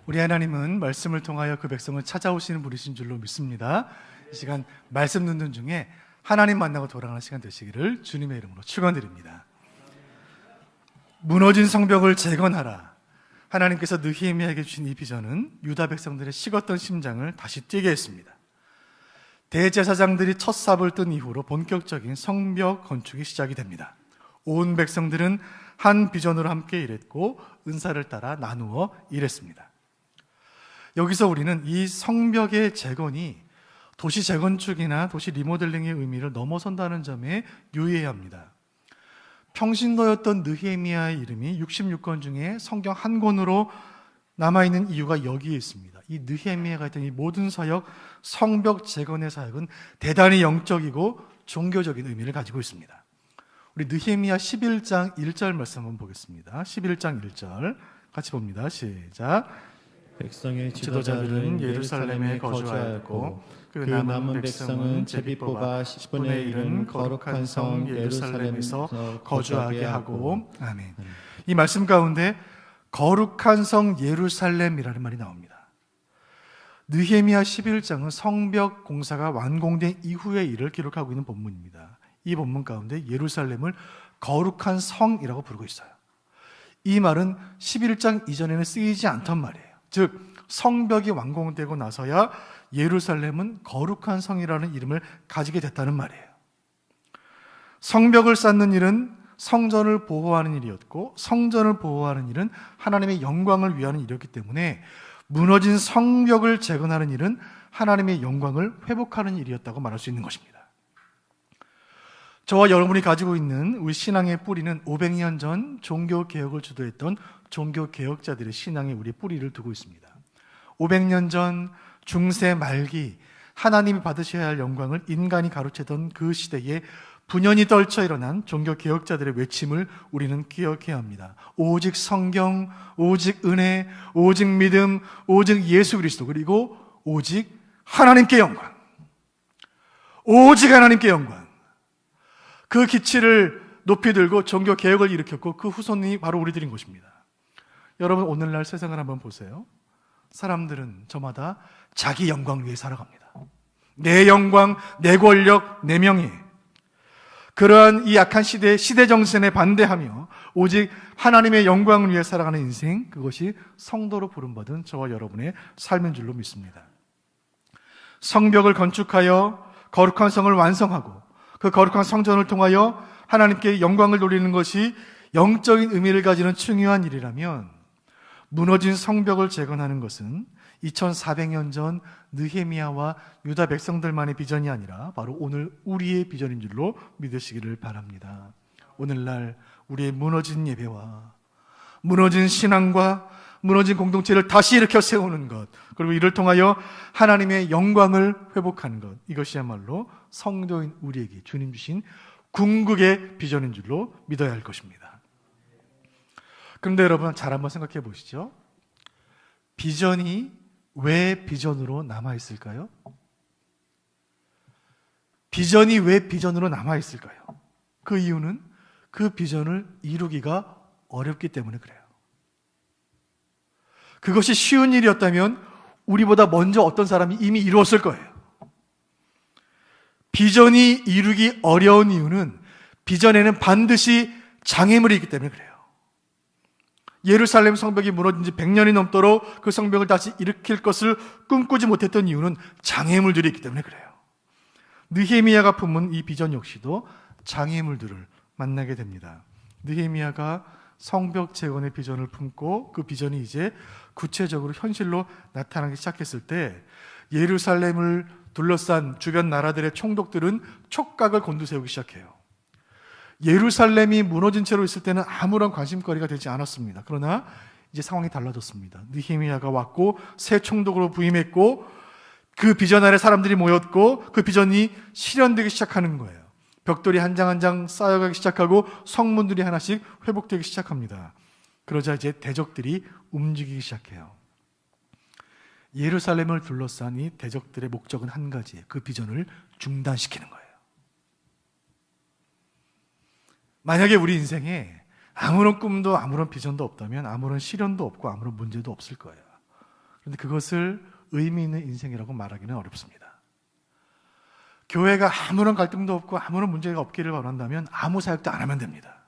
우리 하나님은 말씀을 통하여 그 백성을 찾아오시는 분이신 줄로 믿습니다. 이 시간 말씀 듣는 중에 하나님 만나고 돌아가는 시간 되시기를 주님의 이름으로 축원드립니다. 무너진 성벽을 재건하라. 하나님께서 느헤미야에게 주신 이 비전은 유다 백성들의 식었던 심장을 다시 뛰게 했습니다. 대제사장들이 첫 삽을 뜬 이후로 본격적인 성벽 건축이 시작이 됩니다. 온 백성들은 한 비전으로 함께 일했고 은사를 따라 나누어 일했습니다. 여기서 우리는 이 성벽의 재건이 도시 재건축이나 도시 리모델링의 의미를 넘어선다는 점에 유의해야 합니다. 평신도였던 느헤미야의 이름이 66권 중에 성경 한 권으로 남아있는 이유가 여기에 있습니다. 이 느헤미야가 했던 이 모든 사역, 성벽 재건의 사역은 대단히 영적이고 종교적인 의미를 가지고 있습니다. 우리 느헤미야 11장 1절 말씀 한번 보겠습니다. 11장 1절 같이 봅니다. 시작. 백성의 지도자들은 예루살렘에 거주하였고 그 남은 백성은 제비 뽑아 10분의 1은 거룩한 성 예루살렘에서 거주하게 하고. 아멘. 이 말씀 가운데 거룩한 성 예루살렘이라는 말이 나옵니다. 느헤미야 11장은 성벽 공사가 완공된 이후의 일을 기록하고 있는 본문입니다. 이 본문 가운데 예루살렘을 거룩한 성이라고 부르고 있어요. 이 말은 11장 이전에는 쓰이지 않던 말이에요. 즉 성벽이 완공되고 나서야 예루살렘은 거룩한 성이라는 이름을 가지게 됐다는 말이에요. 성벽을 쌓는 일은 성전을 보호하는 일이었고 성전을 보호하는 일은 하나님의 영광을 위하는 일이었기 때문에 무너진 성벽을 재건하는 일은 하나님의 영광을 회복하는 일이었다고 말할 수 있는 것입니다. 저와 여러분이 가지고 있는 우리 신앙의 뿌리는 500년 전 종교개혁을 주도했던 종교개혁자들의 신앙에 우리의 뿌리를 두고 있습니다. 500년 전 중세 말기 하나님이 받으셔야 할 영광을 인간이 가로채던 그 시대에 분연히 떨쳐 일어난 종교개혁자들의 외침을 우리는 기억해야 합니다. 오직 성경, 오직 은혜, 오직 믿음, 오직 예수 그리스도, 그리고 오직 하나님께 영광. 오직 하나님께 영광. 그 기치를 높이 들고 종교개혁을 일으켰고 그 후손이 바로 우리들인 것입니다. 여러분 오늘날 세상을 한번 보세요. 사람들은 저마다 자기 영광 위해 살아갑니다. 내 영광, 내 권력, 내 명예. 그러한 이 악한 시대 정신에 반대하며 오직 하나님의 영광을 위해 살아가는 인생, 그것이 성도로 부름받은 저와 여러분의 삶인 줄로 믿습니다. 성벽을 건축하여 거룩한 성을 완성하고 그 거룩한 성전을 통하여 하나님께 영광을 돌리는 것이 영적인 의미를 가지는 중요한 일이라면 무너진 성벽을 재건하는 것은 2400년 전 느헤미야와 유다 백성들만의 비전이 아니라 바로 오늘 우리의 비전인 줄로 믿으시기를 바랍니다. 오늘날 우리의 무너진 예배와 무너진 신앙과 무너진 공동체를 다시 일으켜 세우는 것, 그리고 이를 통하여 하나님의 영광을 회복하는 것, 이것이야말로 성도인 우리에게 주님 주신 궁극의 비전인 줄로 믿어야 할 것입니다. 그런데 여러분 잘 한번 생각해 보시죠. 비전이 왜 비전으로 남아있을까요? 비전이 왜 비전으로 남아있을까요? 그 이유는 그 비전을 이루기가 어렵기 때문에 그래요. 그것이 쉬운 일이었다면 우리보다 먼저 어떤 사람이 이미 이루었을 거예요. 비전이 이루기 어려운 이유는 비전에는 반드시 장애물이 있기 때문에 그래요. 예루살렘 성벽이 무너진 지 100년이 넘도록 그 성벽을 다시 일으킬 것을 꿈꾸지 못했던 이유는 장애물들이 있기 때문에 그래요. 느헤미야가 품은 이 비전 역시도 장애물들을 만나게 됩니다. 느헤미야가 성벽 재건의 비전을 품고 그 비전이 이제 구체적으로 현실로 나타나기 시작했을 때 예루살렘을 둘러싼 주변 나라들의 총독들은 촉각을 곤두세우기 시작해요. 예루살렘이 무너진 채로 있을 때는 아무런 관심거리가 되지 않았습니다. 그러나 이제 상황이 달라졌습니다. 느헤미야가 왔고 새 총독으로 부임했고 그 비전 아래 사람들이 모였고 그 비전이 실현되기 시작하는 거예요. 벽돌이 한 장 한 장 쌓여가기 시작하고 성문들이 하나씩 회복되기 시작합니다. 그러자 이제 대적들이 움직이기 시작해요. 예루살렘을 둘러싼 이 대적들의 목적은 한 가지예요. 그 비전을 중단시키는 거예요. 만약에 우리 인생에 아무런 꿈도 아무런 비전도 없다면 아무런 시련도 없고 아무런 문제도 없을 거예요. 그런데 그것을 의미 있는 인생이라고 말하기는 어렵습니다. 교회가 아무런 갈등도 없고 아무런 문제가 없기를 원한다면 아무 사역도 안 하면 됩니다.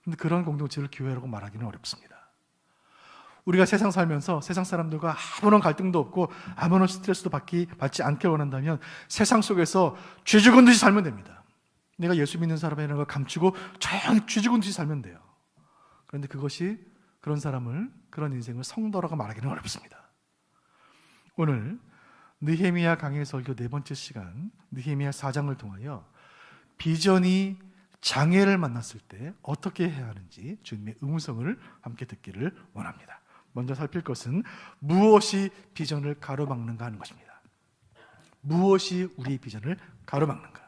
그런데 그런 공동체를 교회라고 말하기는 어렵습니다. 우리가 세상 살면서 세상 사람들과 아무런 갈등도 없고 아무런 스트레스도 받지 않길 원한다면 세상 속에서 쥐 죽은 듯이 살면 됩니다. 내가 예수 믿는 사람이라는 걸 감추고 조용히 쥐 죽은 듯이 살면 돼요. 그런데 그것이 그런 인생을 성도라고 말하기는 어렵습니다. 오늘 느헤미야 강해 설교 4번째 시간, 느헤미야 4장을 통하여 비전이 장애를 만났을 때 어떻게 해야 하는지 주님의 음성을 함께 듣기를 원합니다. 먼저 살필 것은 무엇이 비전을 가로막는가 하는 것입니다. 무엇이 우리의 비전을 가로막는가?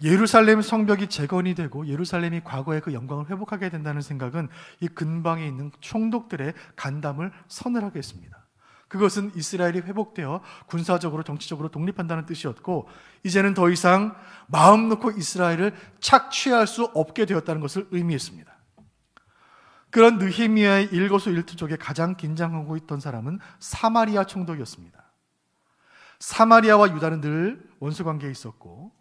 예루살렘 성벽이 재건이 되고 예루살렘이 과거의 그 영광을 회복하게 된다는 생각은 이 근방에 있는 총독들의 간담을 서늘하게 했습니다. 그것은 이스라엘이 회복되어 군사적으로 정치적으로 독립한다는 뜻이었고 이제는 더 이상 마음 놓고 이스라엘을 착취할 수 없게 되었다는 것을 의미했습니다. 그런 느헤미야의 일거수일투족에 가장 긴장하고 있던 사람은 사마리아 총독이었습니다. 사마리아와 유다는 늘 원수관계에 있었고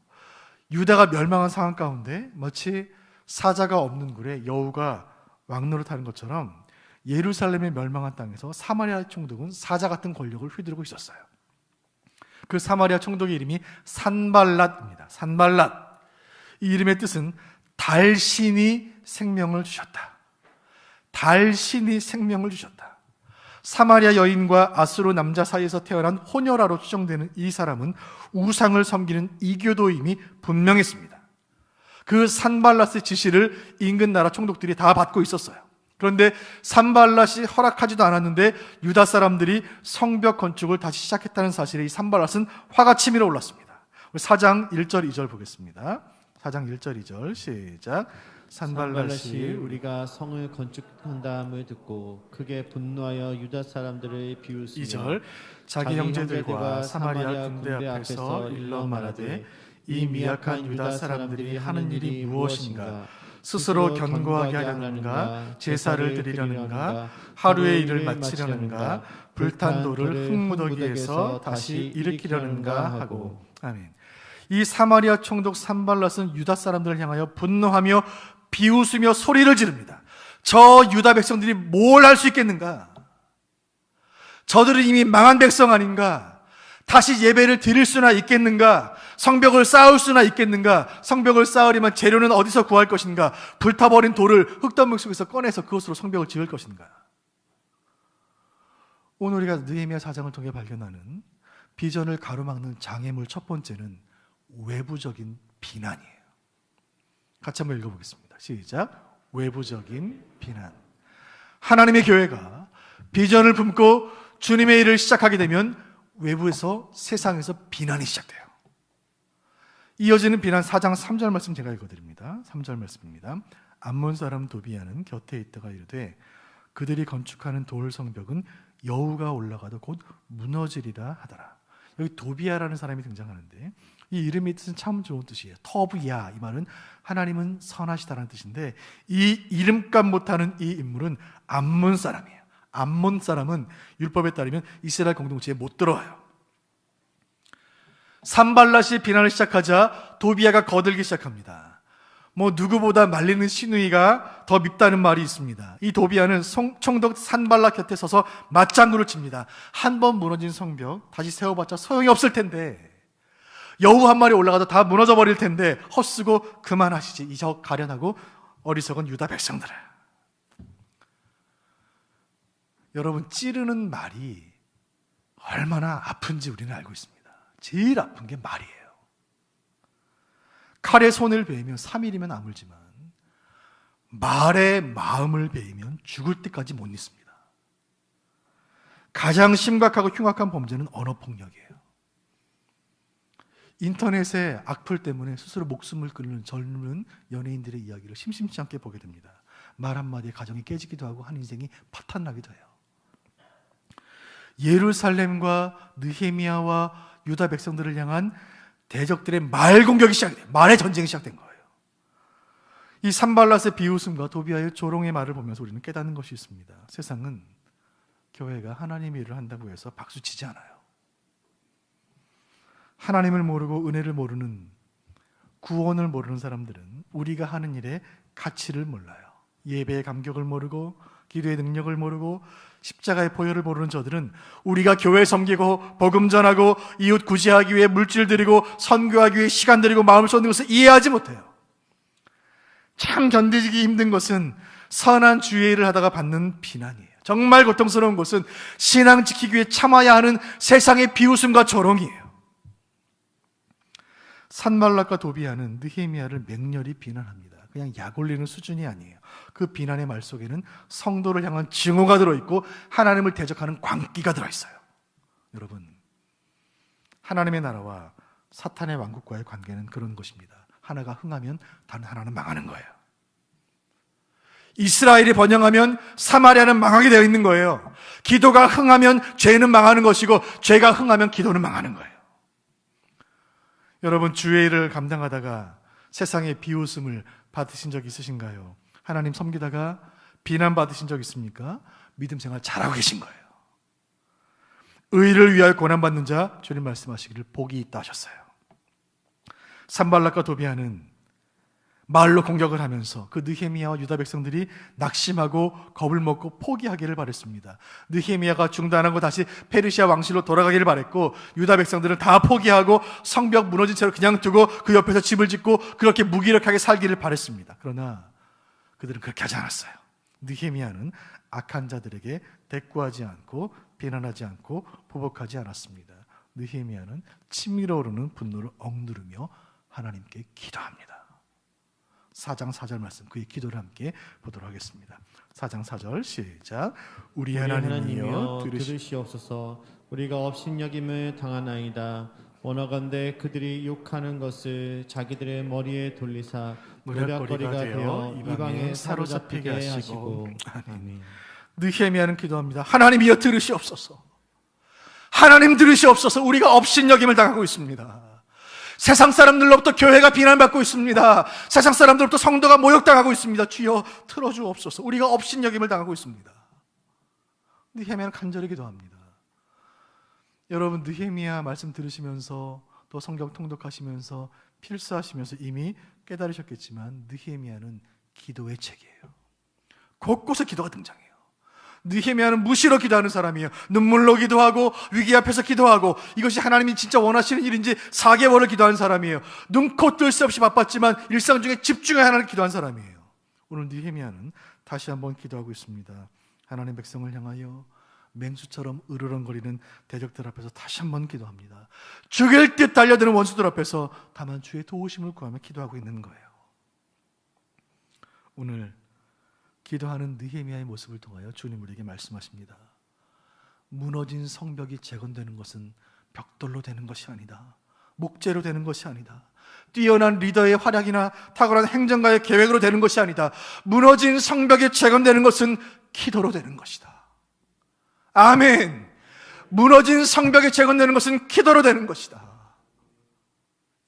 유다가 멸망한 상황 가운데 마치 사자가 없는 굴에 여우가 왕노릇하는 것처럼 예루살렘의 멸망한 땅에서 사마리아 총독은 사자 같은 권력을 휘두르고 있었어요. 그 사마리아 총독의 이름이 산발랏입니다. 산발랏. 이 이름의 뜻은 달신이 생명을 주셨다. 달신이 생명을 주셨다. 사마리아 여인과 아수르 남자 사이에서 태어난 호녀라로 추정되는 이 사람은 우상을 섬기는 이교도임이 분명했습니다. 그 산발랏의 지시를 인근 나라 총독들이 다 받고 있었어요. 그런데 산발랏이 허락하지도 않았는데 유다 사람들이 성벽 건축을 다시 시작했다는 사실에 이 산발랏은 화가 치밀어 올랐습니다. 4장 1절 2절 보겠습니다. 4장 1절 2절 시작. 산발랏이 우리가 성을 건축한다함을 듣고 크게 분노하여 유다 사람들을 비웃으며 2절 자기 형제들과 사마리아 군대 앞에서 일러 말하되 이 미약한 유다 사람들이 하는 일이 무엇인가? 스스로 견고하게 하려는가? 제사를 드리려는가? 하루의 일을 마치려는가? 불탄 돌을 흙무더기에서 다시 일으키려는가? 하고. 아멘. 이 사마리아 총독 산발랏은 유다 사람들을 향하여 분노하며 비웃으며 소리를 지릅니다. 저 유다 백성들이 뭘 할 수 있겠는가? 저들은 이미 망한 백성 아닌가? 다시 예배를 드릴 수나 있겠는가? 성벽을 쌓을 수나 있겠는가? 성벽을 쌓으려면 재료는 어디서 구할 것인가? 불타버린 돌을 흙더미 속에서 꺼내서 그것으로 성벽을 지을 것인가? 오늘 우리가 느헤미야 4장을 통해 발견하는 비전을 가로막는 장애물 첫 번째는 외부적인 비난이에요. 같이 한번 읽어보겠습니다. 시작. 외부적인 비난. 하나님의 교회가 비전을 품고 주님의 일을 시작하게 되면 외부에서 세상에서 비난이 시작돼요. 이어지는 비난 4장 3절 말씀 제가 읽어드립니다. 3절 말씀입니다. 암몬 사람 도비야는 곁에 있다가 이르되 그들이 건축하는 돌 성벽은 여우가 올라가도 곧 무너지리라 하더라. 여기 도비야라는 사람이 등장하는데 이 이름의 뜻은 참 좋은 뜻이에요. 터브야, 이 말은 하나님은 선하시다라는 뜻인데 이 이름값 못하는 이 인물은 암몬 사람이에요. 암몬 사람은 율법에 따르면 이스라엘 공동체에 못 들어와요. 산발랏이 비난을 시작하자 도비야가 거들기 시작합니다. 누구보다 말리는 시누이가 더 밉다는 말이 있습니다. 이 도비야는 총독 산발랏 곁에 서서 맞장구를 칩니다. 한 번 무너진 성벽 다시 세워봤자 소용이 없을 텐데, 여우 한 마리 올라가도 다 무너져 버릴 텐데 헛쓰고 그만하시지, 이 저 가련하고 어리석은 유다 백성들아. 여러분, 찌르는 말이 얼마나 아픈지 우리는 알고 있습니다. 제일 아픈 게 말이에요. 칼에 손을 베이면 3일이면 아물지만 말에 마음을 베이면 죽을 때까지 못 잊습니다. 가장 심각하고 흉악한 범죄는 언어폭력이에요. 인터넷의 악플 때문에 스스로 목숨을 끊는 젊은 연예인들의 이야기를 심심치 않게 보게 됩니다. 말 한마디에 가정이 깨지기도 하고 한 인생이 파탄나기도 해요. 예루살렘과 느헤미야와 유다 백성들을 향한 대적들의 말 공격이 시작돼요. 말의 전쟁이 시작된 거예요. 이 산발랏의 비웃음과 도비야의 조롱의 말을 보면서 우리는 깨닫는 것이 있습니다. 세상은 교회가 하나님의 일을 한다고 해서 박수 치지 않아요. 하나님을 모르고 은혜를 모르는, 구원을 모르는 사람들은 우리가 하는 일의 가치를 몰라요. 예배의 감격을 모르고 기도의 능력을 모르고 십자가의 보혈을 모르는 저들은 우리가 교회 섬기고 복음 전하고 이웃 구제하기 위해 물질 드리고 선교하기 위해 시간 드리고 마음을 쏟는 것을 이해하지 못해요. 참 견디기 힘든 것은 선한 주의 일을 하다가 받는 비난이에요. 정말 고통스러운 것은 신앙 지키기 위해 참아야 하는 세상의 비웃음과 조롱이에요. 산발락과 도비아는 느헤미야를 맹렬히 비난합니다. 그냥 약 올리는 수준이 아니에요. 그 비난의 말 속에는 성도를 향한 증오가 들어있고 하나님을 대적하는 광기가 들어있어요. 여러분, 하나님의 나라와 사탄의 왕국과의 관계는 그런 것입니다. 하나가 흥하면 다른 하나는 망하는 거예요. 이스라엘이 번영하면 사마리아는 망하게 되어 있는 거예요. 기도가 흥하면 죄는 망하는 것이고 죄가 흥하면 기도는 망하는 거예요. 여러분, 주의 일을 감당하다가 세상의 비웃음을 받으신 적 있으신가요? 하나님 섬기다가 비난받으신 적 있습니까? 믿음 생활 잘하고 계신 거예요. 의를 위하여 고난받는 자, 주님 말씀하시기를 복이 있다 하셨어요. 산발락과 도비아는 말로 공격을 하면서 그 느헤미야와 유다 백성들이 낙심하고 겁을 먹고 포기하기를 바랬습니다. 느헤미야가 중단하고 다시 페르시아 왕실로 돌아가기를 바랬고 유다 백성들은 다 포기하고 성벽 무너진 채로 그냥 두고 그 옆에서 집을 짓고 그렇게 무기력하게 살기를 바랬습니다. 그러나 그들은 그렇게 하지 않았어요. 느헤미야는 악한 자들에게 대꾸하지 않고 비난하지 않고 보복하지 않았습니다. 느헤미야는 치밀어 오르는 분노를 억누르며 하나님께 기도합니다. 4장 4절 말씀, 그의 기도를 함께 보도록 하겠습니다. 4장 4절 시작. 우리 하나님이여 들으시옵소서. 우리가 업신여김을 당하나이다. 원하건대 그들이 욕하는 것을 자기들의 머리에 돌리사 노략거리가 되어 이방에 사로잡히게 하시고. 아멘. 느헤미야는 기도합니다. 하나님이여 들으시옵소서. 하나님 들으시옵소서. 우리가 업신여김을 당하고 있습니다. 세상 사람들로부터 교회가 비난받고 있습니다. 세상 사람들로부터 성도가 모욕당하고 있습니다. 주여 틀어주옵소서. 우리가 업신여김을 당하고 있습니다. 느헤미야는 간절히 기도합니다. 여러분, 느헤미야 말씀 들으시면서 또 성경 통독하시면서 필사하시면서 이미 깨달으셨겠지만 느헤미야는 기도의 책이에요. 곳곳에 기도가 등장해요. 느헤미야는 무시로 기도하는 사람이에요. 눈물로 기도하고 위기 앞에서 기도하고 이것이 하나님이 진짜 원하시는 일인지 4개월을 기도한 사람이에요. 눈코 뜰 새 없이 바빴지만 일상 중에 집중해 하나님 기도한 사람이에요. 오늘 느헤미야는 다시 한번 기도하고 있습니다. 하나님 백성을 향하여 맹수처럼 으르렁거리는 대적들 앞에서 다시 한번 기도합니다. 죽일 듯 달려드는 원수들 앞에서 다만 주의 도우심을 구하며 기도하고 있는 거예요. 오늘 기도하는 느헤미야의 모습을 통하여 주님 우리에게 말씀하십니다. 무너진 성벽이 재건되는 것은 벽돌로 되는 것이 아니다. 목재로 되는 것이 아니다. 뛰어난 리더의 활약이나 탁월한 행정가의 계획으로 되는 것이 아니다. 무너진 성벽이 재건되는 것은 기도로 되는 것이다. 아멘. 무너진 성벽이 재건되는 것은 기도로 되는 것이다.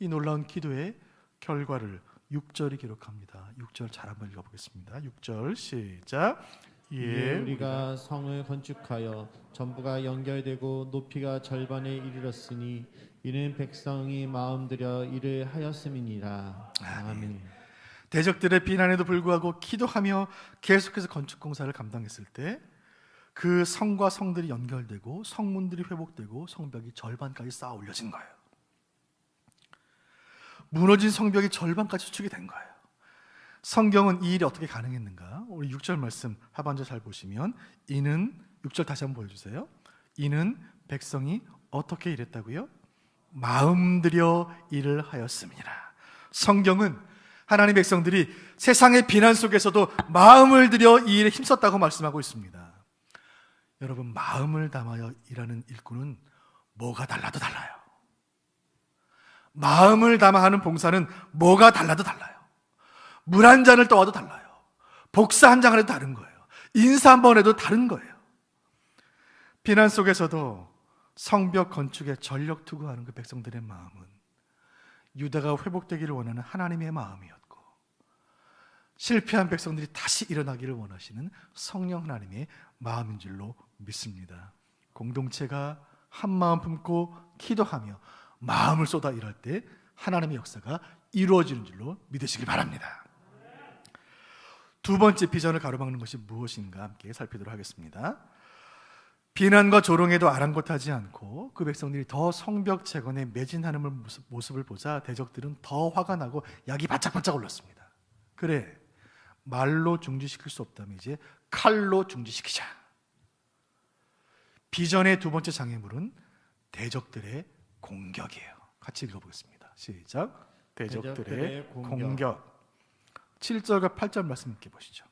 이 놀라운 기도의 결과를 6절이 기록합니다. 6절 잘 한번 읽어보겠습니다. 6절 시작. 우리가 성을 건축하여 전부가 연결되고 높이가 절반에 이르렀으니 이는 백성이 마음들여 이를 하였음이니라. 아멘. 대적들의 비난에도 불구하고 기도하며 계속해서 건축 공사를 감당했을 때 그 성과 성들이 연결되고 성문들이 회복되고 성벽이 절반까지 쌓아 올려진 거예요. 무너진 성벽이 절반까지 수축이 된 거예요. 성경은 이 일이 어떻게 가능했는가? 우리 6절 말씀 하반절 잘 보시면 이는 6절 다시 한번 보여주세요. 이는 백성이 어떻게 일했다고요? 마음들여 일을 하였음이라. 성경은 하나님 백성들이 세상의 비난 속에서도 마음을 들여 이 일에 힘썼다고 말씀하고 있습니다. 여러분, 마음을 담아여 일하는 일꾼은 뭐가 달라도 달라요. 마음을 담아 하는 봉사는 뭐가 달라도 달라요. 물 한 잔을 떠와도 달라요. 복사 한 장을 해도 다른 거예요. 인사 한 번 해도 다른 거예요. 비난 속에서도 성벽 건축에 전력 투구하는 그 백성들의 마음은 유다가 회복되기를 원하는 하나님의 마음이었고, 실패한 백성들이 다시 일어나기를 원하시는 성령 하나님의 마음인 줄로 믿습니다. 공동체가 한 마음 품고 기도하며 마음을 쏟아 일할 때 하나님의 역사가 이루어지는 줄로 믿으시기 바랍니다. 두 번째 비전을 가로막는 것이 무엇인가 함께 살피도록 하겠습니다. 비난과 조롱에도 아랑곳하지 않고 그 백성들이 더 성벽 재건에 매진하는 모습을 보자 대적들은 더 화가 나고 약이 바짝바짝 올랐습니다. 그래, 말로 중지시킬 수 없다면 이제 칼로 중지시키자. 비전의 두 번째 장애물은 대적들의 공격이에요. 같이 읽어보겠습니다. 시작. 대적들의 공격. 7절과 8절 말씀 함께 보시죠.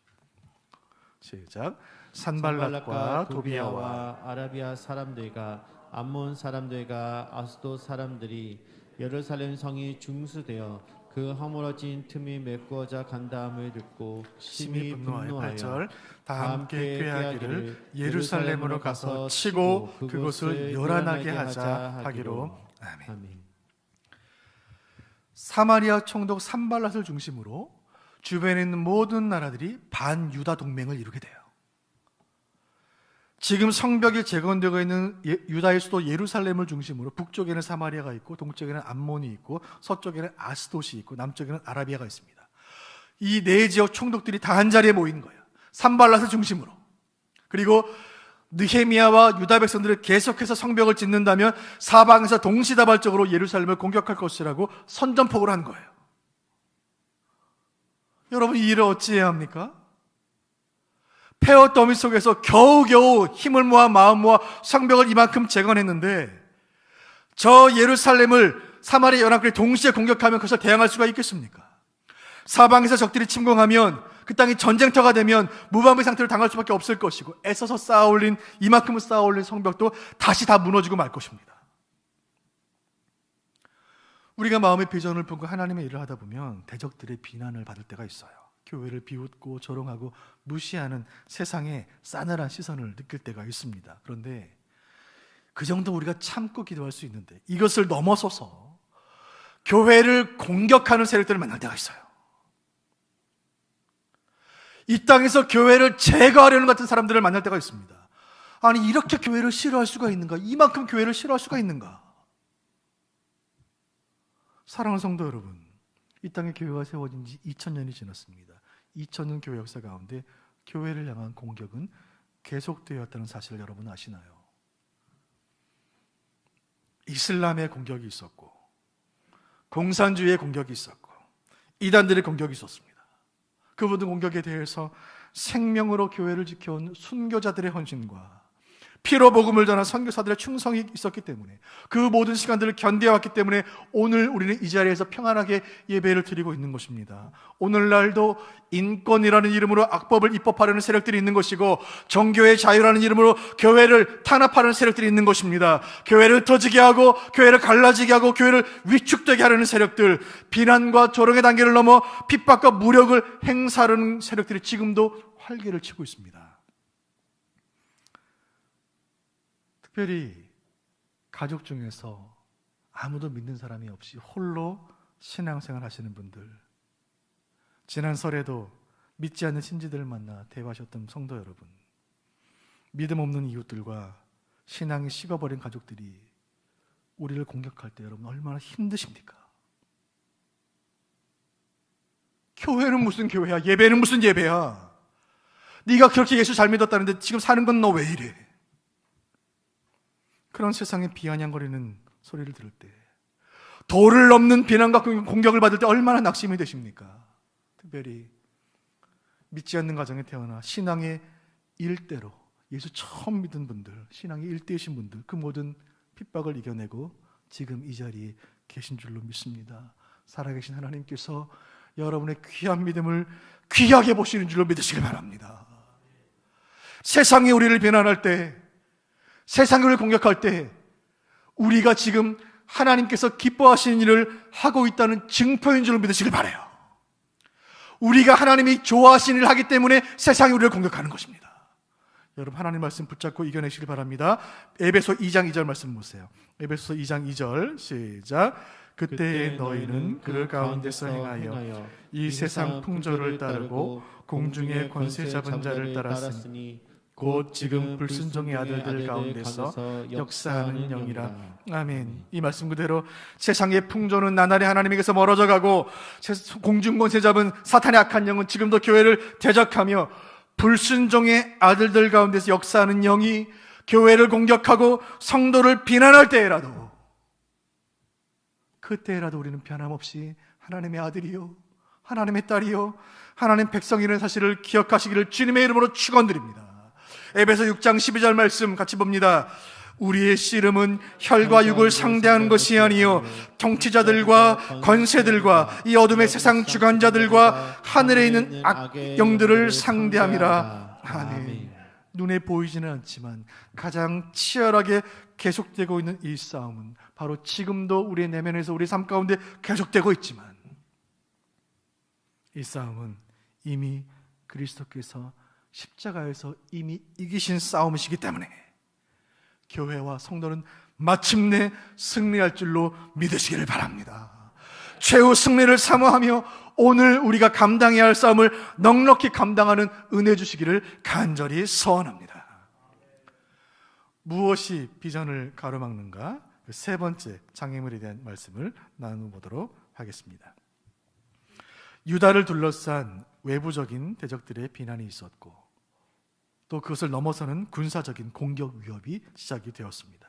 시작. 산발락과 도비아와 아라비아 사람들과 암몬 사람들과 아스도 사람들이 예루살렘 성이 중수되어 그 허물어진 틈이 메꾸어져 간다함을 듣고 심히 분노하여 8절 다 함께 꾀하기를 예루살렘으로 가서 치고 그곳을 요란하게 하자 하기로. 아멘. 사마리아 총독 산발랏을 중심으로 주변에 있는 모든 나라들이 반유다 동맹을 이루게 돼요. 지금 성벽이 재건되고 있는 유다의 수도 예루살렘을 중심으로 북쪽에는 사마리아가 있고 동쪽에는 암몬이 있고 서쪽에는 아스돗이 있고 남쪽에는 아라비아가 있습니다. 이 네 지역 총독들이 다 한 자리에 모인 거예요. 산발랏을 중심으로. 그리고 느헤미야와 유다 백성들을 계속해서 성벽을 짓는다면 사방에서 동시다발적으로 예루살렘을 공격할 것이라고 선전포고를 한 거예요. 여러분, 이 일을 어찌해야 합니까? 폐허 더미 속에서 겨우겨우 힘을 모아 마음 모아 성벽을 이만큼 재건했는데 저 예루살렘을 사마리아 연합군이 동시에 공격하면 그것을 대항할 수가 있겠습니까? 사방에서 적들이 침공하면 그 땅이 전쟁터가 되면 무방비 상태로 당할 수밖에 없을 것이고 애써서 쌓아올린 이만큼을 쌓아올린 성벽도 다시 다 무너지고 말 것입니다. 우리가 마음의 비전을 품고 하나님의 일을 하다 보면 대적들의 비난을 받을 때가 있어요. 교회를 비웃고 조롱하고 무시하는 세상의 싸늘한 시선을 느낄 때가 있습니다. 그런데 그 정도 우리가 참고 기도할 수 있는데 이것을 넘어서서 교회를 공격하는 세력들을 만날 때가 있어요. 이 땅에서 교회를 제거하려는 같은 사람들을 만날 때가 있습니다. 아니, 이렇게 교회를 싫어할 수가 있는가? 이만큼 교회를 싫어할 수가 있는가? 사랑하는 성도 여러분, 이 땅에 교회가 세워진 지 2000년이 지났습니다. 2000년 교회 역사 가운데 교회를 향한 공격은 계속되었다는 사실을 여러분 아시나요? 이슬람의 공격이 있었고 공산주의의 공격이 있었고 이단들의 공격이 있었습니다. 그 모든 공격에 대해서 생명으로 교회를 지켜온 순교자들의 헌신과 피로 복음을 전한 선교사들의 충성이 있었기 때문에 그 모든 시간들을 견뎌왔기 때문에 오늘 우리는 이 자리에서 평안하게 예배를 드리고 있는 것입니다. 오늘날도 인권이라는 이름으로 악법을 입법하려는 세력들이 있는 것이고 종교의 자유라는 이름으로 교회를 탄압하려는 세력들이 있는 것입니다. 교회를 터지게 하고 교회를 갈라지게 하고 교회를 위축되게 하려는 세력들, 비난과 조롱의 단계를 넘어 핍박과 무력을 행사하려는 세력들이 지금도 활개를 치고 있습니다. 특별히 가족 중에서 아무도 믿는 사람이 없이 홀로 신앙생활 하시는 분들, 지난 설에도 믿지 않는 신지들을 만나 대화하셨던 성도 여러분, 믿음 없는 이웃들과 신앙이 식어버린 가족들이 우리를 공격할 때 여러분 얼마나 힘드십니까? 교회는 무슨 교회야? 예배는 무슨 예배야? 네가 그렇게 예수 잘 믿었다는데 지금 사는 건 너 왜 이래? 그런 세상에 비아냥거리는 소리를 들을 때, 도를 넘는 비난과 공격을 받을 때 얼마나 낙심이 되십니까? 특별히 믿지 않는 가정에 태어나 신앙의 일대로 예수 처음 믿은 분들, 신앙의 일대이신 분들, 그 모든 핍박을 이겨내고 지금 이 자리에 계신 줄로 믿습니다. 살아계신 하나님께서 여러분의 귀한 믿음을 귀하게 보시는 줄로 믿으시길 바랍니다. 세상이 우리를 비난할 때, 세상을 공격할 때 우리가 지금 하나님께서 기뻐하시는 일을 하고 있다는 증표인 줄 믿으시길 바라요. 우리가 하나님이 좋아하시는 일을 하기 때문에 세상이 우리를 공격하는 것입니다. 여러분, 하나님 말씀 붙잡고 이겨내시길 바랍니다. 에베소 2장 2절 말씀 보세요. 에베소 2장 2절 시작. 그때 너희는 그 가운데서 행하여 이 세상 풍조를 따르고 공중의 권세 잡은 자를 따랐으니 곧 지금 불순종의 아들들 가운데서 역사하는 영이라. 아멘. 이 말씀 그대로 세상의 풍조는 나날이 하나님에게서 멀어져 가고 공중권세 잡은 사탄의 악한 영은 지금도 교회를 대적하며 불순종의 아들들 가운데서 역사하는 영이 교회를 공격하고 성도를 비난할 때에라도, 그때라도 우리는 변함없이 하나님의 아들이요, 하나님의 딸이요, 하나님 백성이라는 사실을 기억하시기를 주님의 이름으로 축원드립니다. 에베소 6장 12절 말씀 같이 봅니다. 우리의 씨름은 혈과 육을 상대하는 것이 아니요 통치자들과 권세들과 이 어둠의 세상 주관자들과 하늘에 있는 악영들을 상대함이라. 아멘. 눈에 보이지는 않지만 가장 치열하게 계속되고 있는 이 싸움은 바로 지금도 우리의 내면에서 우리 삶 가운데 계속되고 있지만, 이 싸움은 이미 그리스도께서 십자가에서 이미 이기신 싸움이시기 때문에 교회와 성도는 마침내 승리할 줄로 믿으시기를 바랍니다. 최후 승리를 사모하며 오늘 우리가 감당해야 할 싸움을 넉넉히 감당하는 은혜 주시기를 간절히 소원합니다. 무엇이 비전을 가로막는가? 그 세 번째 장애물에 대한 말씀을 나눠보도록 하겠습니다. 유다를 둘러싼 외부적인 대적들의 비난이 있었고, 또 그것을 넘어서는 군사적인 공격 위협이 시작이 되었습니다.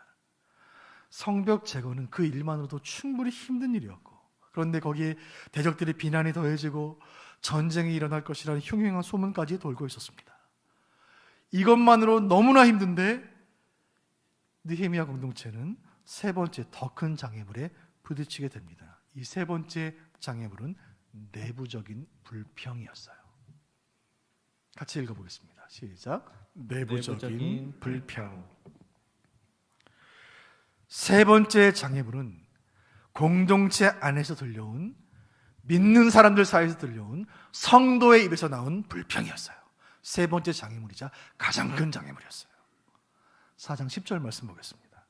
성벽 제거는 그 일만으로도 충분히 힘든 일이었고, 그런데 거기에 대적들의 비난이 더해지고 전쟁이 일어날 것이라는 흉흉한 소문까지 돌고 있었습니다. 이것만으로 너무나 힘든데 느헤미야 공동체는 세 번째 더 큰 장애물에 부딪히게 됩니다. 이 세 번째 장애물은 내부적인 불평이었어요. 같이 읽어보겠습니다. 시작. 내부적인 불평. 세 번째 장애물은 공동체 안에서 들려온, 믿는 사람들 사이에서 들려온 성도의 입에서 나온 불평이었어요. 세 번째 장애물이자 가장 큰 장애물이었어요. 4장 10절 말씀 보겠습니다.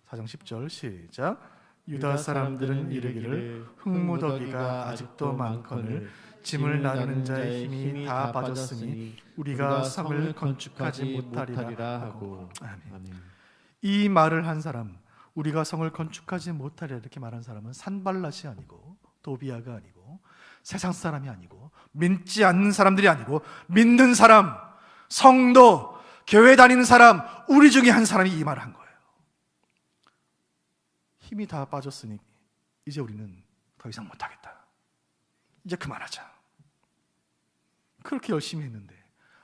4장 10절 시작. 유다 사람들은 이르기를 흙무더기가 아직도 많거늘 짐을 나르는 자의 힘이 다 빠졌으니 우리가 성을 건축하지 못하리라 하고. 아멘. 이 말을 한 사람, 우리가 성을 건축하지 못하리라 이렇게 말한 사람은 산발랏이 아니고 도비아가 아니고 세상 사람이 아니고 믿지 않는 사람들이 아니고 믿는 사람, 성도, 교회 다니는 사람, 우리 중에 한 사람이 이 말을 한 거예요. 힘이 다 빠졌으니 이제 우리는 더 이상 못하겠다. 이제 그만하자. 그렇게 열심히 했는데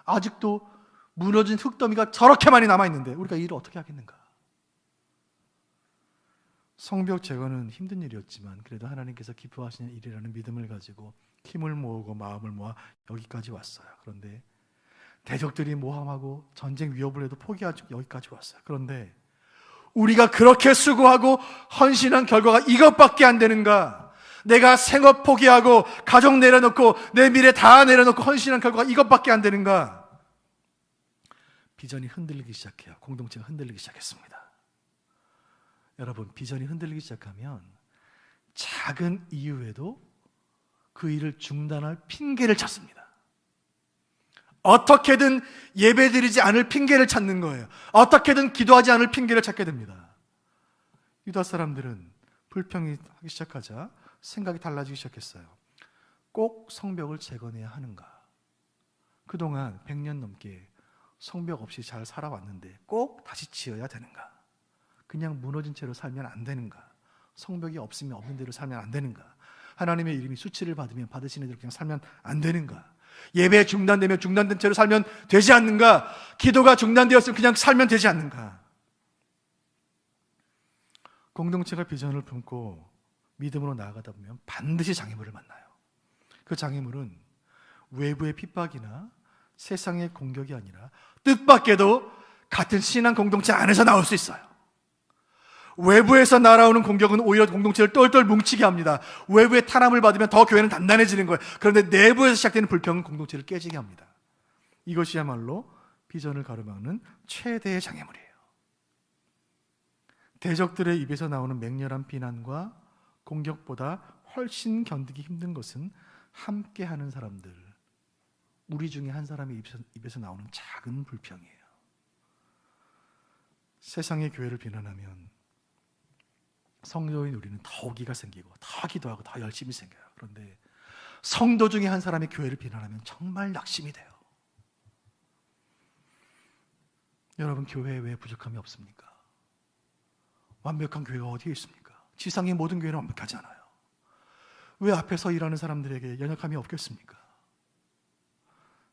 아직도 무너진 흙더미가 저렇게 많이 남아있는데 우리가 이 일을 어떻게 하겠는가? 성벽 제거는 힘든 일이었지만 그래도 하나님께서 기뻐하시는 일이라는 믿음을 가지고 힘을 모으고 마음을 모아 여기까지 왔어요. 그런데 대적들이 모함하고 전쟁 위협을 해도 포기하지 여기까지 왔어요. 그런데 우리가 그렇게 수고하고 헌신한 결과가 이것밖에 안 되는가? 내가 생업 포기하고 가족 내려놓고 내 미래 다 내려놓고 헌신한 결과가 이것밖에 안 되는가? 비전이 흔들리기 시작해요. 공동체가 흔들리기 시작했습니다. 여러분, 비전이 흔들리기 시작하면 작은 이유에도 그 일을 중단할 핑계를 찾습니다. 어떻게든 예배드리지 않을 핑계를 찾는 거예요. 어떻게든 기도하지 않을 핑계를 찾게 됩니다. 유다 사람들은 불평이 하기 시작하자 생각이 달라지기 시작했어요. 꼭 성벽을 재건해야 하는가? 그동안 100년 넘게 성벽 없이 잘 살아왔는데 꼭 다시 지어야 되는가? 그냥 무너진 채로 살면 안 되는가? 성벽이 없으면 없는 대로 살면 안 되는가? 하나님의 이름이 수치를 받으면 받으시는 대로 그냥 살면 안 되는가? 예배 중단되면 중단된 채로 살면 되지 않는가? 기도가 중단되었으면 그냥 살면 되지 않는가? 공동체가 비전을 품고 믿음으로 나아가다 보면 반드시 장애물을 만나요. 그 장애물은 외부의 핍박이나 세상의 공격이 아니라 뜻밖에도 같은 신앙 공동체 안에서 나올 수 있어요. 외부에서 날아오는 공격은 오히려 공동체를 똘똘 뭉치게 합니다. 외부의 탄압을 받으면 더 교회는 단단해지는 거예요. 그런데 내부에서 시작되는 불평은 공동체를 깨지게 합니다. 이것이야말로 비전을 가로막는 최대의 장애물이에요. 대적들의 입에서 나오는 맹렬한 비난과 공격보다 훨씬 견디기 힘든 것은 함께하는 사람들, 우리 중에 한 사람의 입에서 나오는 작은 불평이에요. 세상의 교회를 비난하면 성도인 우리는 더 기가 생기고 더 기도하고 더 열심히 생겨요. 그런데 성도 중에 한 사람이 교회를 비난하면 정말 낙심이 돼요. 여러분, 교회에 왜 부족함이 없습니까? 완벽한 교회가 어디에 있습니까? 지상의 모든 교회는 완벽하지 않아요. 왜 앞에서 일하는 사람들에게 연약함이 없겠습니까?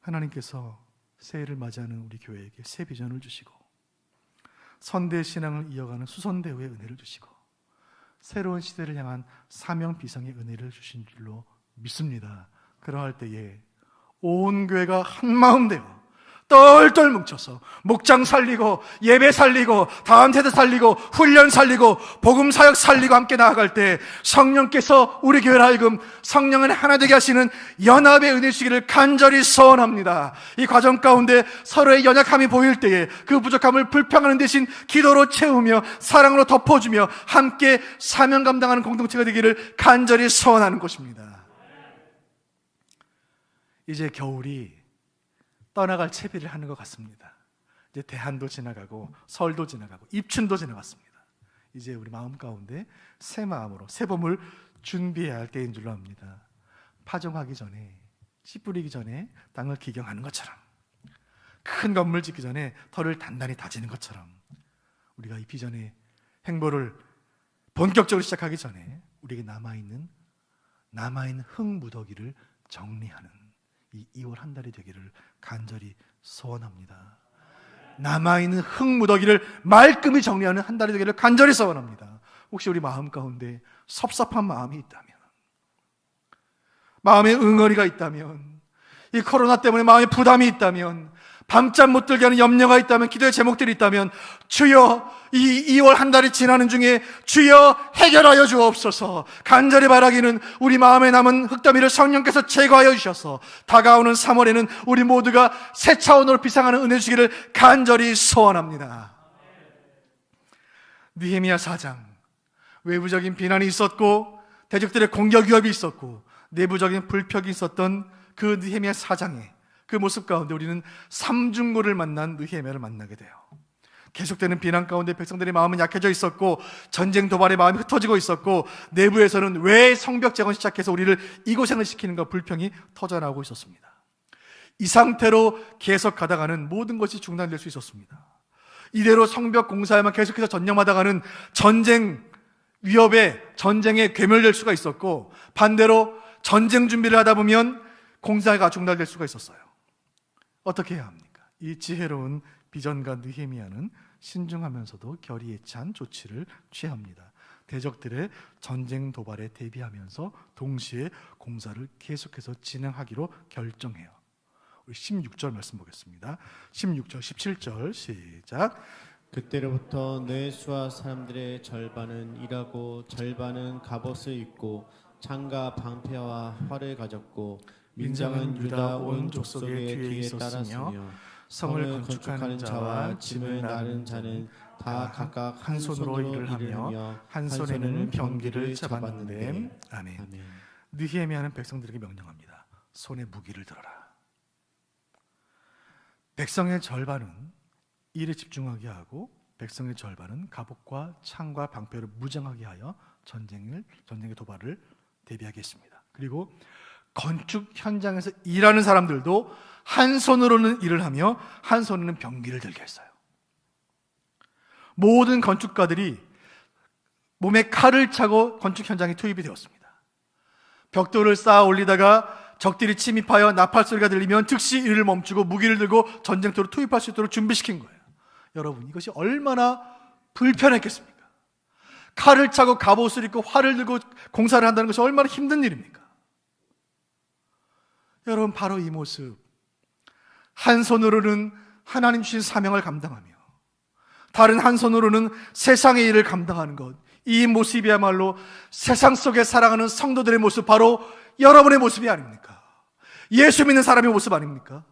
하나님께서 새해를 맞이하는 우리 교회에게 새 비전을 주시고 선대 신앙을 이어가는 수선대우의 은혜를 주시고 새로운 시대를 향한 사명 비상의 은혜를 주신 줄로 믿습니다. 그러할 때에 온 교회가 한마음 되어 똘똘 뭉쳐서 목장 살리고 예배 살리고 다음 세대 살리고 훈련 살리고 복음 사역 살리고 함께 나아갈 때 성령께서 우리 교회를 하여금 성령은 하나 되게 하시는 연합의 은혜 주시기를 간절히 소원합니다. 이 과정 가운데 서로의 연약함이 보일 때에 그 부족함을 불평하는 대신 기도로 채우며 사랑으로 덮어주며 함께 사명 감당하는 공동체가 되기를 간절히 소원하는 것입니다. 이제 겨울이 떠나갈 채비를 하는 것 같습니다. 이제 대한도 지나가고 설도 지나가고 입춘도 지나갔습니다. 이제 우리 마음 가운데 새 마음으로 새 봄을 준비해야 할 때인 줄로 압니다. 파종하기 전에, 씨 뿌리기 전에 땅을 기경하는 것처럼, 큰 건물 짓기 전에 털을 단단히 다지는 것처럼, 우리가 이 비전의 행보를 본격적으로 시작하기 전에 우리에게 남아있는 흙무더기를 정리하는 이 2월 한 달이 되기를 간절히 소원합니다. 남아있는 흙무더기를 말끔히 정리하는 한 달이 되기를 간절히 소원합니다. 혹시 우리 마음 가운데 섭섭한 마음이 있다면, 마음에 응어리가 있다면, 이 코로나 때문에 마음에 부담이 있다면, 밤잠 못 들게 하는 염려가 있다면, 기도의 제목들이 있다면, 주여, 이 2월 한 달이 지나는 중에 주여 해결하여 주옵소서. 간절히 바라기는 우리 마음에 남은 흙더미를 성령께서 제거하여 주셔서 다가오는 3월에는 우리 모두가 새 차원으로 비상하는 은혜 주시기를 간절히 소원합니다. 느헤미야 4장, 외부적인 비난이 있었고 대적들의 공격 위협이 있었고 내부적인 불평이 있었던 그 느헤미야 4장에 그 모습 가운데 우리는 삼중고를 만난 느헤미야를 만나게 돼요. 계속되는 비난 가운데 백성들의 마음은 약해져 있었고 전쟁 도발의 마음이 흩어지고 있었고 내부에서는 왜 성벽 재건 시작해서 우리를 이 고생을 시키는가 불평이 터져나오고 있었습니다. 이 상태로 계속 가다가는 모든 것이 중단될 수 있었습니다. 이대로 성벽 공사에만 계속해서 전념하다가는 전쟁 위협에 전쟁에 괴멸될 수가 있었고 반대로 전쟁 준비를 하다 보면 공사가 중단될 수가 있었어요. 어떻게 해야 합니까? 이 지혜로운 비전가 느헤미야는 신중하면서도 결의에 찬 조치를 취합니다. 대적들의 전쟁 도발에 대비하면서 동시에 공사를 계속해서 진행하기로 결정해요. 우리 16절 말씀 보겠습니다. 16절, 17절 시작. 그때로부터 내 수하 사람들의 절반은 일하고 절반은 갑옷을 입고 창과 방패와 활을 가졌고 민장은 유다 온 족속의 뒤에 따랐으며 성을 건축하는 자와 짐을 나르는 자는 다 각각 한 손으로 일을 하며 한 손에는 병기를 잡았는데. 아멘. 느헤미야는 백성들에게 명령합니다. 손에 무기를 들어라. 백성의 절반은 일에 집중하게 하고 백성의 절반은 갑옷과 창과 방패를 무장하게 하여 전쟁의 도발을 대비하게 했습니다. 그리고 건축 현장에서 일하는 사람들도 한 손으로는 일을 하며 한 손에는 병기를 들게 했어요. 모든 건축가들이 몸에 칼을 차고 건축 현장에 투입이 되었습니다. 벽돌을 쌓아 올리다가 적들이 침입하여 나팔 소리가 들리면 즉시 일을 멈추고 무기를 들고 전쟁터로 투입할 수 있도록 준비시킨 거예요. 여러분, 이것이 얼마나 불편했겠습니까? 칼을 차고 갑옷을 입고 활을 들고 공사를 한다는 것이 얼마나 힘든 일입니까? 여러분, 바로 이 모습, 한 손으로는 하나님 주신 사명을 감당하며 다른 한 손으로는 세상의 일을 감당하는 것, 이 모습이야말로 세상 속에 살아가는 성도들의 모습, 바로 여러분의 모습이 아닙니까? 예수 믿는 사람의 모습 아닙니까?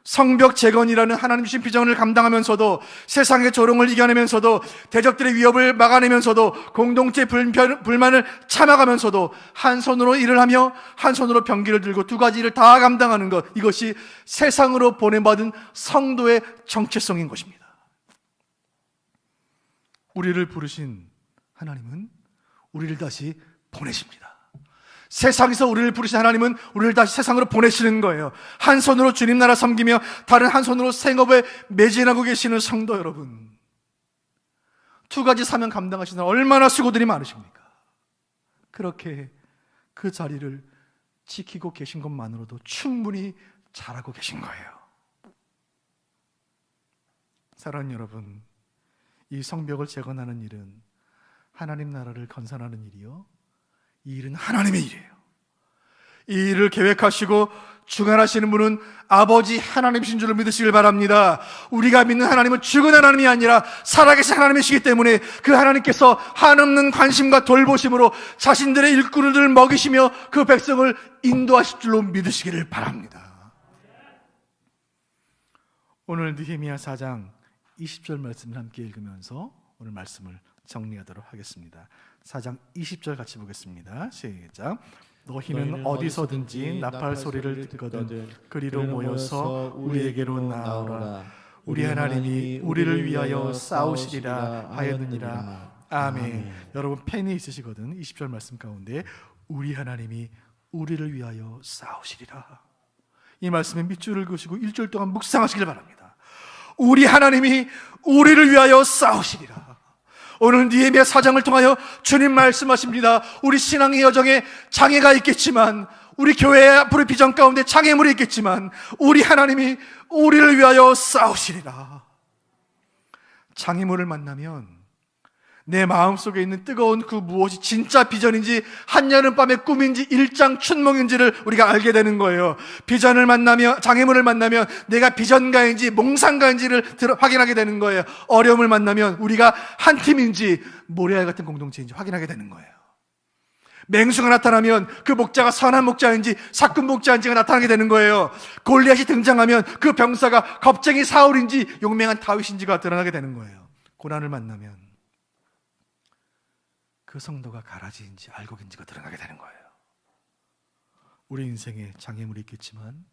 성벽 재건이라는 하나님 주신 비전을 감당하면서도 세상의 조롱을 이겨내면서도 대적들의 위협을 막아내면서도 공동체 불만을 참아가면서도 한 손으로 일을 하며 한 손으로 병기를 들고 두 가지 일을 다 감당하는 것, 이것이 세상으로 보내받은 성도의 정체성인 것입니다. 우리를 부르신 하나님은 우리를 다시 보내십니다. 세상에서 우리를 부르신 하나님은 우리를 다시 세상으로 보내시는 거예요. 한 손으로 주님 나라 섬기며 다른 한 손으로 생업에 매진하고 계시는 성도 여러분, 두 가지 사명 감당하시는 얼마나 수고들이 많으십니까? 그렇게 그 자리를 지키고 계신 것만으로도 충분히 잘하고 계신 거예요. 사랑하는 여러분, 이 성벽을 재건하는 일은 하나님 나라를 건설하는 일이요, 이 일은 하나님의 일이에요. 이 일을 계획하시고 주관하시는 분은 아버지 하나님이신 줄을 믿으시길 바랍니다. 우리가 믿는 하나님은 죽은 하나님이 아니라 살아계신 하나님이시기 때문에 그 하나님께서 한없는 관심과 돌보심으로 자신들의 일꾼을 먹이시며 그 백성을 인도하실 줄로 믿으시기를 바랍니다. 오늘 느헤미야 4장 20절 말씀을 함께 읽으면서 오늘 말씀을 정리하도록 하겠습니다. 4장 20절 같이 보겠습니다. 시작. 너희는 어디서든지 나팔 소리를 듣거든 그리로 모여서 우리에게로 나오라. 우리 하나님이 우리를 위하여 싸우시리라 하였느니라. 아멘. 여러분 펜이 있으시거든 20절 말씀 가운데 우리 하나님이 우리를 위하여 싸우시리라. 이 말씀에 밑줄을 그으시고 1절 동안 묵상하시길 바랍니다. 우리 하나님이 우리를 위하여 싸우시리라. 오늘 느헤미야 4장을 통하여 주님 말씀하십니다. 우리 신앙의 여정에 장애가 있겠지만, 우리 교회의 앞으로의 비전 가운데 장애물이 있겠지만 우리 하나님이 우리를 위하여 싸우시리라. 장애물을 만나면 내 마음속에 있는 뜨거운 그 무엇이 진짜 비전인지 한여름밤의 꿈인지 일장춘몽인지를 우리가 알게 되는 거예요. 비전을 만나며 장애물을 만나면 내가 비전가인지 몽상가인지를 확인하게 되는 거예요. 어려움을 만나면 우리가 한 팀인지 모래알 같은 공동체인지 확인하게 되는 거예요. 맹수가 나타나면 그 목자가 선한 목자인지 사꾼 목자인지가 나타나게 되는 거예요. 골리앗이 등장하면 그 병사가 겁쟁이 사울인지 용맹한 다윗인지가 드러나게 되는 거예요. 고난을 만나면 그 성도가 가라지인지 알곡인지가 드러나게 되는 거예요. 우리 인생에 장애물이 있겠지만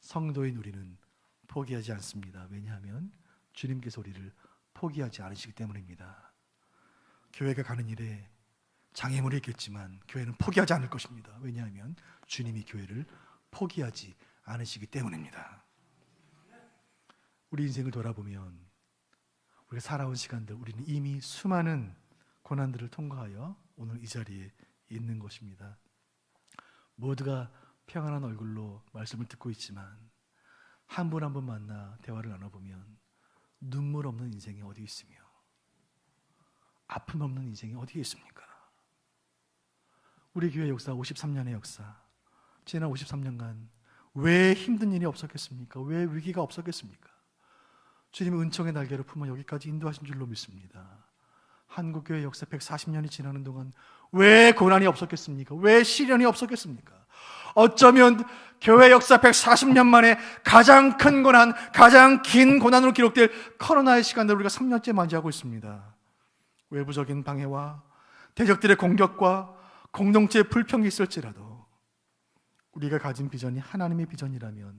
성도인 우리는 포기하지 않습니다. 왜냐하면 주님께서 우리를 포기하지 않으시기 때문입니다. 교회가 가는 일에 장애물이 있겠지만 교회는 포기하지 않을 것입니다. 왜냐하면 주님이 교회를 포기하지 않으시기 때문입니다. 우리 인생을 돌아보면 우리가 살아온 시간들, 우리는 이미 수많은 고난들을 통과하여 오늘 이 자리에 있는 것입니다. 모두가 평안한 얼굴로 말씀을 듣고 있지만 한 분 한 분 만나 대화를 나눠보면 눈물 없는 인생이 어디 있으며 아픔 없는 인생이 어디에 있습니까? 우리 교회 역사 53년의 역사, 지난 53년간 왜 힘든 일이 없었겠습니까? 왜 위기가 없었겠습니까? 주님의 은총의 날개를 품어 여기까지 인도하신 줄로 믿습니다. 한국교회 역사 140년이 지나는 동안 왜 고난이 없었겠습니까? 왜 시련이 없었겠습니까? 어쩌면 교회 역사 140년 만에 가장 큰 고난, 가장 긴 고난으로 기록될 코로나의 시간들을 우리가 3년째 맞이하고 있습니다. 외부적인 방해와 대적들의 공격과 공동체의 불평이 있을지라도 우리가 가진 비전이 하나님의 비전이라면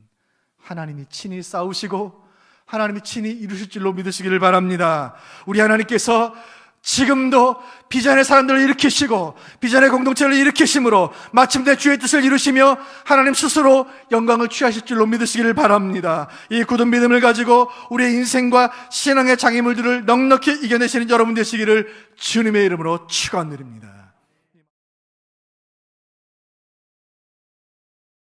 하나님이 친히 싸우시고 하나님이 친히 이루실 줄로 믿으시기를 바랍니다. 우리 하나님께서 지금도 비전의 사람들을 일으키시고 비전의 공동체를 일으키심으로 마침내 주의 뜻을 이루시며 하나님 스스로 영광을 취하실 줄로 믿으시기를 바랍니다. 이 굳은 믿음을 가지고 우리의 인생과 신앙의 장애물들을 넉넉히 이겨내시는 여러분 되시기를 주님의 이름으로 축원드립니다.